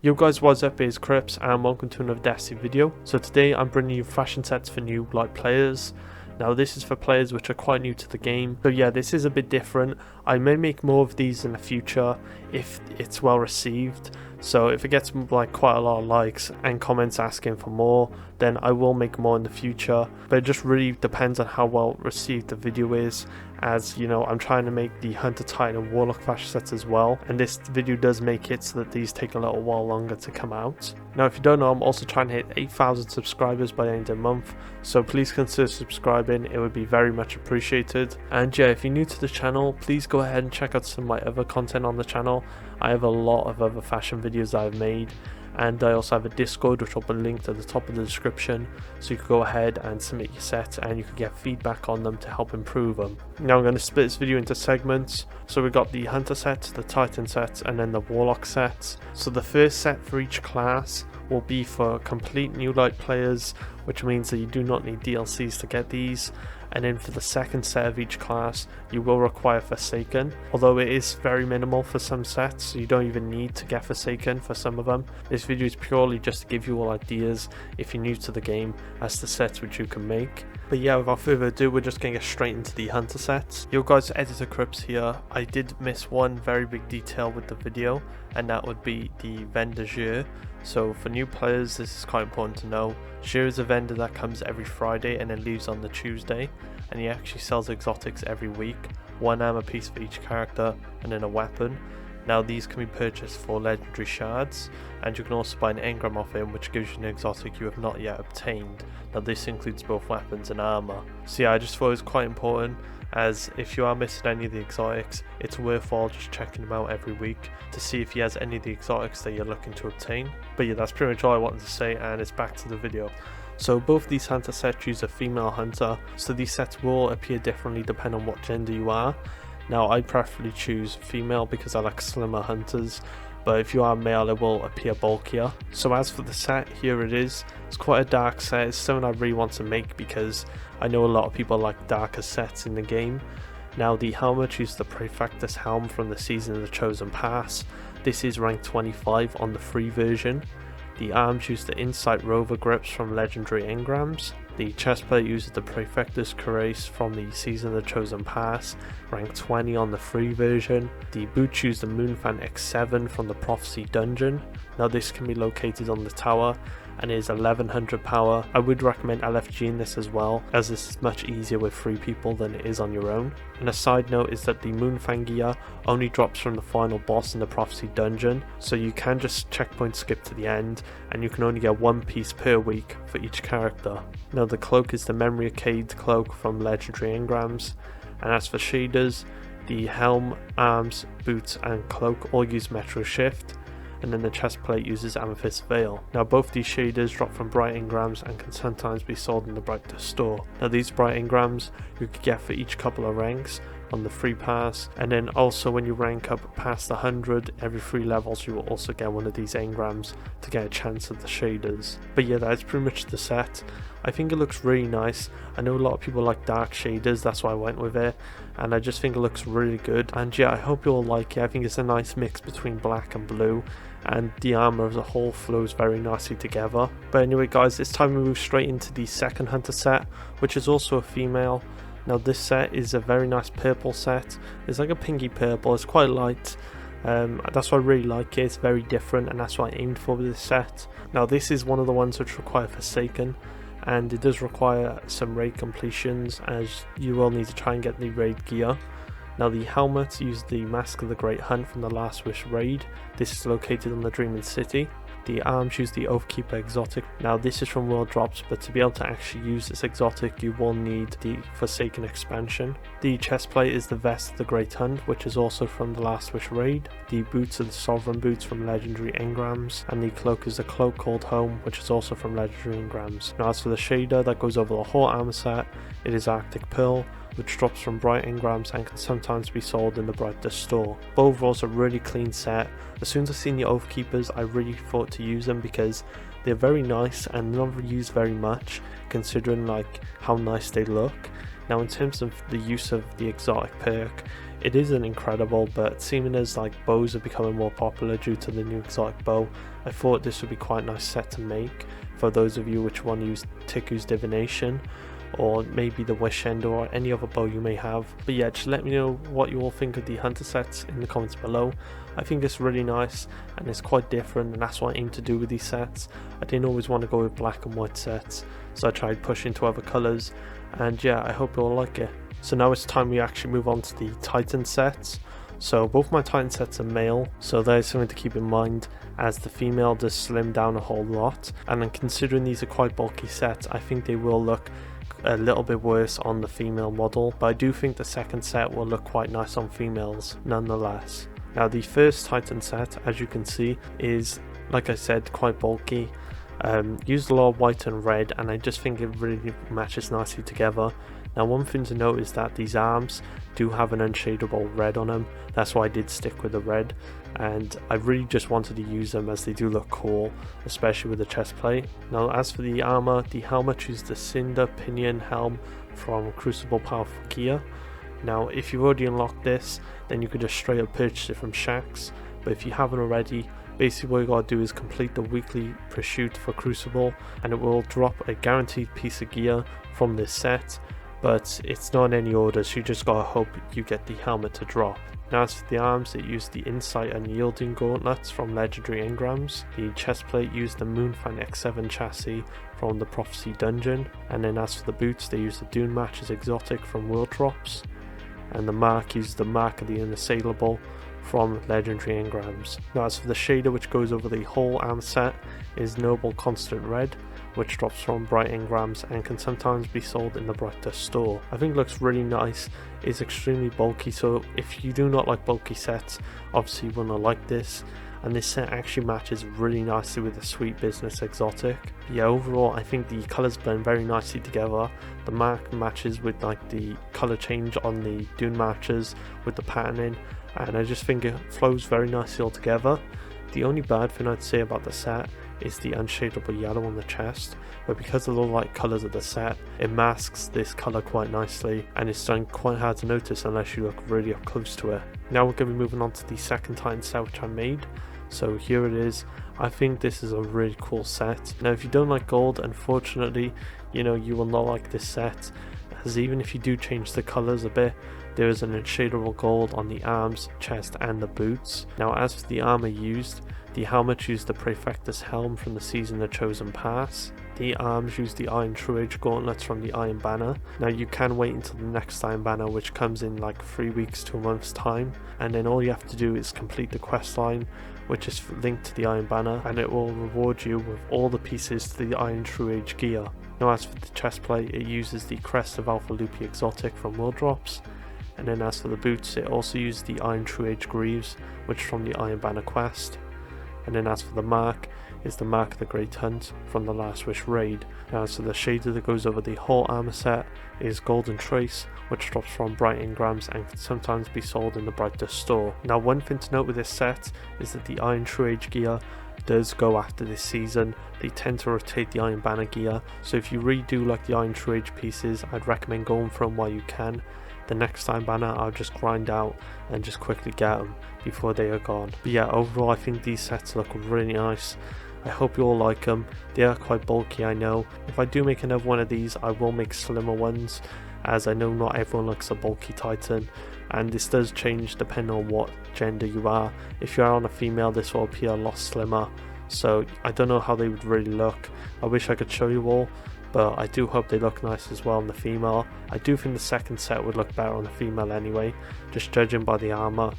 Yo guys, what's up, it's Crips and welcome to another Destiny video. So today I'm bringing you fashion sets for new light players. Now this is for players which are quite new to the game. So yeah, this is a bit different. I may make more of these in the future if it's well received. So if it gets like quite a lot of likes and comments asking for more, then I will make more in the future. But it just really depends on how well received the video is, as you know, I'm trying to make the Hunter, Titan and Warlock fashion sets as well, and this video does make it so that these take a little while longer to come out. Now if you don't know, I'm also trying to hit 8,000 subscribers by the end of the month, so please consider subscribing, it would be very much appreciated. And yeah, if you're new to the channel, please go ahead and check out some of my other content on the channel. I have a lot of other fashion videos that I've made, and I also have a Discord which will be linked at the top of the description, so you can go ahead and submit your sets and you can get feedback on them to help improve them. Now I'm going to split this video into segments. So we've got the Hunter set, the Titan set, and then the Warlock sets. So the first set for each class will be for complete new light players, which means that you do not need DLCs to get these. And then for the second set of each class, you will require Forsaken, although it is very minimal for some sets, so you don't even need to get Forsaken for some of them. This video is purely just to give you all ideas if you're new to the game as to sets which you can make. But yeah, without further ado, we're just going to get straight into the Hunter sets. Yo guys, Editor Crips here. I did miss one very big detail with the video, and that would be the vendor Jeu. So for new players, this is quite important to know. Jeu is a vendor that comes every Friday and then leaves on the Tuesday, and he actually sells exotics every week, one armor piece for each character and then a weapon. Now these can be purchased for legendary shards, and you can also buy an engram off him which gives you an exotic you have not yet obtained. Now this includes both weapons and armor. So yeah, I just thought it was quite important, as if you are missing any of the exotics, it's worthwhile just checking him out every week to see if he has any of the exotics that you're looking to obtain. But yeah, that's pretty much all I wanted to say, and it's back to the video. So both these hunter sets use a female hunter, so these sets will appear differently depending on what gender you are. Now I preferably choose female because I like slimmer hunters, but if you are male it will appear bulkier. So as for the set, here it is. It's quite a dark set. It's something I really want to make because I know a lot of people like darker sets in the game. Now the helmet uses the Praefectus helm from the Season of the Chosen Pass. This is rank 25 on the free version. The arms use the Insight rover grips from legendary engrams. The chestplate uses the Praefectus cuirass from the Season of the Chosen Pass, rank 20 on the free version. The boots use the Moonfan X7 from the Prophecy dungeon. Now this can be located on the tower and is 1100 power. I would recommend LFG in this as well, as this is much easier with 3 people than it is on your own. And a side note is that the Moonfang gear only drops from the final boss in the Prophecy dungeon, so you can just checkpoint skip to the end, and you can only get 1 piece per week for each character. Now the cloak is the Memory of Cayde cloak from legendary engrams, and as for shaders, the helm, arms, boots and cloak all use Metro Shift, and then the chest plate uses Amethyst Veil. Now both these shaders drop from bright engrams and can sometimes be sold in the Praefectus store. Now these bright engrams you could get for each couple of ranks on the free pass, and then also when you rank up past 100 every 3 levels you will also get one of these engrams to get a chance at the shaders. But yeah, that's pretty much the set. I think it looks really nice. I know a lot of people like dark shaders, that's why I went with it, and I just think it looks really good. And yeah, I hope you all like it. I think it's a nice mix between black and blue, and the armor as a whole flows very nicely together. But anyway guys, it's time we move straight into the second hunter set, which is also a female. Now this set is a very nice purple set. It's like a pinky purple, it's quite light. That's why I really like it. It's very different, and that's what I aimed for with this set. Now this is one of the ones which require Forsaken, and it does require some raid completions, as you will need to try and get the raid gear. Now the helmet uses the Mask of the Great Hunt from the Last Wish raid. This is located on the Dreaming City. The arms use the Oathkeeper exotic. Now this is from World Drops, but to be able to actually use this exotic you will need the Forsaken expansion. The chestplate is the Vest of the Great Hunt, which is also from the Last Wish raid. The boots are the Sovereign boots from legendary engrams, and the cloak is a cloak called Helm, which is also from legendary engrams. Now as for the shader that goes over the whole armor set, it is Arctic Pearl, which drops from bright engrams and can sometimes be sold in the Praefectus store. But overall it's a really clean set. As soon as I seen the Oathkeepers I really thought to use them because they're very nice and not used very much, considering like how nice they look. Now in terms of the use of the exotic perk, it isn't incredible, but seeming as like bows are becoming more popular due to the new exotic bow, I thought this would be quite a nice set to make for those of you which want to use Tiku's Divination, or maybe the Wish End, or any other bow you may have. But yeah, just let me know what you all think of the hunter sets in the comments below. I think it's really nice and it's quite different, and that's what I aim to do with these sets. I didn't always want to go with black and white sets, so I tried pushing to other colours, and yeah, I hope you all like it. So now it's time we actually move on to the Titan sets. So both my Titan sets are male, so there's something to keep in mind, as the female does slim down a whole lot, and then considering these are quite bulky sets, I think they will look a little bit worse on the female model, but I do think the second set will look quite nice on females nonetheless. Now the first Titan set, as you can see, is, like I said, quite bulky. Used a lot of white and red, and I just think it really matches nicely together. Now one thing to note is that these arms do have an unshadable red on them, that's why I did stick with the red, and I really just wanted to use them as they do look cool, especially with the chest plate. Now as for the armor, the helmet is the Cinder Pinion Helm from Crucible Powerful Gear. Now if you've already unlocked this, then you could just straight up purchase it from Shacks, but if you haven't already, basically what you gotta do is complete the weekly pursuit for Crucible, and it will drop a guaranteed piece of gear from this set, but it's not in any order, so you just gotta hope you get the helmet to drop. Now as for the arms, it used the Insight and Yielding gauntlets from legendary engrams. The chest plate used the Moonfang X7 chassis from the Prophecy dungeon, and then as for the boots, they used the Dune Matches exotic from World Drops, and the mark used the Mark of the Unassailable from legendary engrams. Now as for the shader, which goes over the whole arm set, is Noble Constant Red, which drops from Bright Engrams and can sometimes be sold in the Praefectus store. I think it looks really nice. It's extremely bulky, so if you do not like bulky sets, obviously you will not like this, and this set actually matches really nicely with the Sweet Business exotic. Yeah, overall I think the colours blend very nicely together. The mark matches with like the colour change on the Dune matches with the patterning, and I just think it flows very nicely all together. The only bad thing I'd say about the set is the unshadable yellow on the chest, but because of the light colours of the set, it masks this colour quite nicely, and it's done quite hard to notice unless you look really up close to it. Now we're going to be moving on to the second Titan set which I made. So here it is. I think this is a really cool set. Now if you don't like gold, unfortunately, you will not like this set, as even if you do change the colours a bit, there is an unshadable gold on the arms, chest and the boots. Now as for the armour used, the helmet used the Praefectus Helm from the Season of Chosen Pass. The arms used the Iron True Age gauntlets from the Iron Banner. Now you can wait until the next Iron Banner, which comes in like 3 weeks to a month's time, and then all you have to do is complete the quest line, which is linked to the Iron Banner, and it will reward you with all the pieces to the Iron True Age gear. Now as for the chest plate, it uses the Crest of Alpha Lupi exotic from World Drops, and then as for the boots, it also used the Iron True Age Greaves, which is from the Iron Banner quest. And then as for the mark, is the Mark of the Great Hunt from the Last Wish raid. Now as for the shader that goes over the whole armor set is Golden Trace, which drops from Bright Engrams and can sometimes be sold in the Praefectus store. Now one thing to note with this set is that the Iron True Age gear does go after this season. They tend to rotate the Iron Banner gear, so if you really do like the Iron True Age pieces, I'd recommend going for them while you can. The next Iron Banner I'll just grind out and just quickly get them before they are gone. But yeah, overall I think these sets look really nice. I hope you all like them. They are quite bulky, I know. If I do make another one of these, I will make slimmer ones, as I know not everyone likes a bulky Titan, and this does change depending on what gender you are. If you are on a female, this will appear a lot slimmer, so I don't know how they would really look. I wish I could show you all, but I do hope they look nice as well on the female. I do think the second set would look better on the female anyway, just judging by the armor.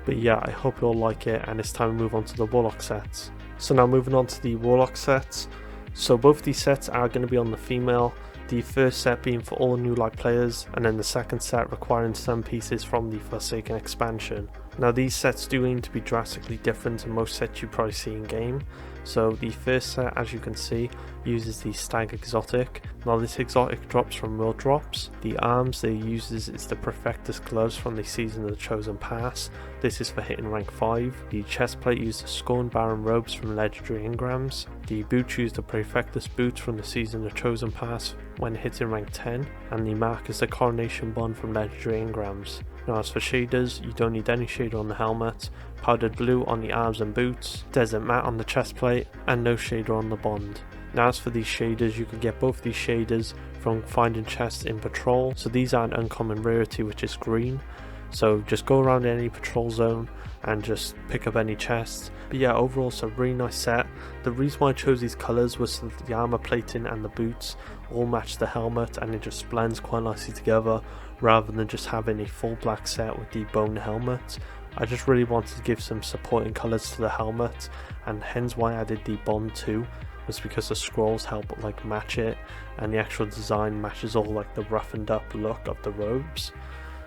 But yeah, I hope you all like it, and it's time to move on to the Warlock sets. So now moving on to the Warlock sets. So both these sets are going to be on the female, the first set being for all new light players, and then the second set requiring some pieces from the Forsaken expansion. Now these sets do aim to be drastically different to most sets you probably see in game. So the first set, as you can see, uses the Stag exotic. Now this exotic drops from world drops. The arms they uses is the Praefectus gloves from the Season of the Chosen Pass. This is for hitting rank 5. The chestplate used the Scorn Baron robes from legendary engrams. The boots use the Praefectus boots from the Season of the Chosen Pass when hitting rank 10. And the mark is the Coronation bond from legendary engrams. Now as for shaders, you don't need any shader on the helmet, powdered blue on the arms and boots, desert matte on the chest plate, and no shader on the bond. Now as for these shaders, you can get both these shaders from finding chests in patrol, so these are an uncommon rarity which is green. So just go around any patrol zone and just pick up any chests. But yeah, overall it's a really nice set. The reason why I chose these colours was so that the armour plating and the boots all match the helmet and it just blends quite nicely together, rather than just having a full black set with the bone helmet. I just really wanted to give some supporting colours to the helmet, and hence why I added the bond too, was because the scrolls help like match it, and the actual design matches all like the roughened up look of the robes.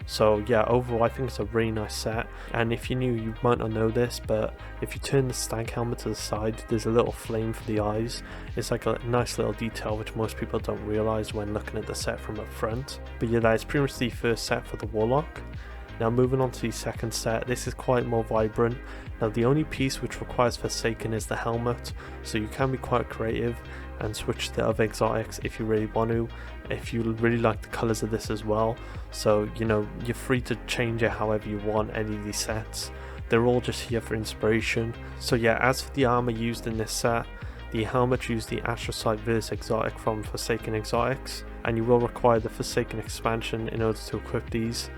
So yeah, overall I think it's a really nice set, and if you're new you might not know this, but if you turn the Stag helmet to the side, there's a little flame for the eyes. It's like a nice little detail which most people don't realise when looking at the set from up front. But yeah, that is pretty much the first set for the Warlock. Now moving on to the second set, this is quite more vibrant. Now the only piece which requires Forsaken is the helmet, so you can be quite creative and switch to other exotics if you really want to, if you really like the colours of this as well. So you know, you're free to change it however you want any of these sets. They're all just here for inspiration. So yeah, as for the armour used in this set, the helmet used the Astrocyte Verse exotic from Forsaken Exotics, and you will require the Forsaken expansion in order to equip these.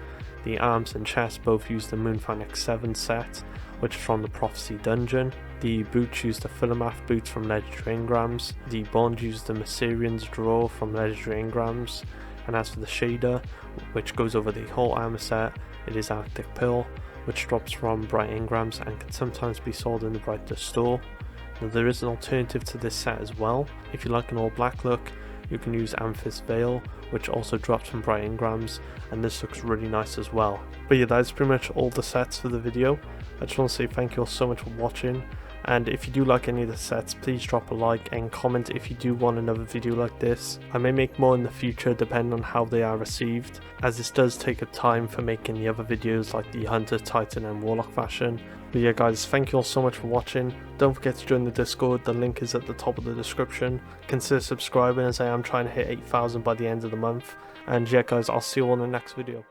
The arms and chest both use the Moonfang X7 set, which is from the Prophecy dungeon. The boots use the Philomath boots from legendary engrams. The bond used the Mycerian's draw from legendary engrams. And as for the shader, which goes over the whole armor set, it is Arctic Pearl, which drops from bright engrams and can sometimes be sold in the Brighter store. Now there is an alternative to this set as well. If you like an all black look, you can use Amethyst Veil, which also drops from bright engrams, and this looks really nice as well. But yeah, that is pretty much all the sets for the video. I just want to say thank you all so much for watching, and if you do like any of the sets, please drop a like and comment if you do want another video like this. I may make more in the future depending on how they are received, as this does take up time for making the other videos like the Hunter, Titan and Warlock fashion. But yeah guys, thank you all so much for watching. Don't forget to join the Discord, the link is at the top of the description. Consider subscribing as I am trying to hit 8,000 by the end of the month. And yeah guys, I'll see you all in the next video.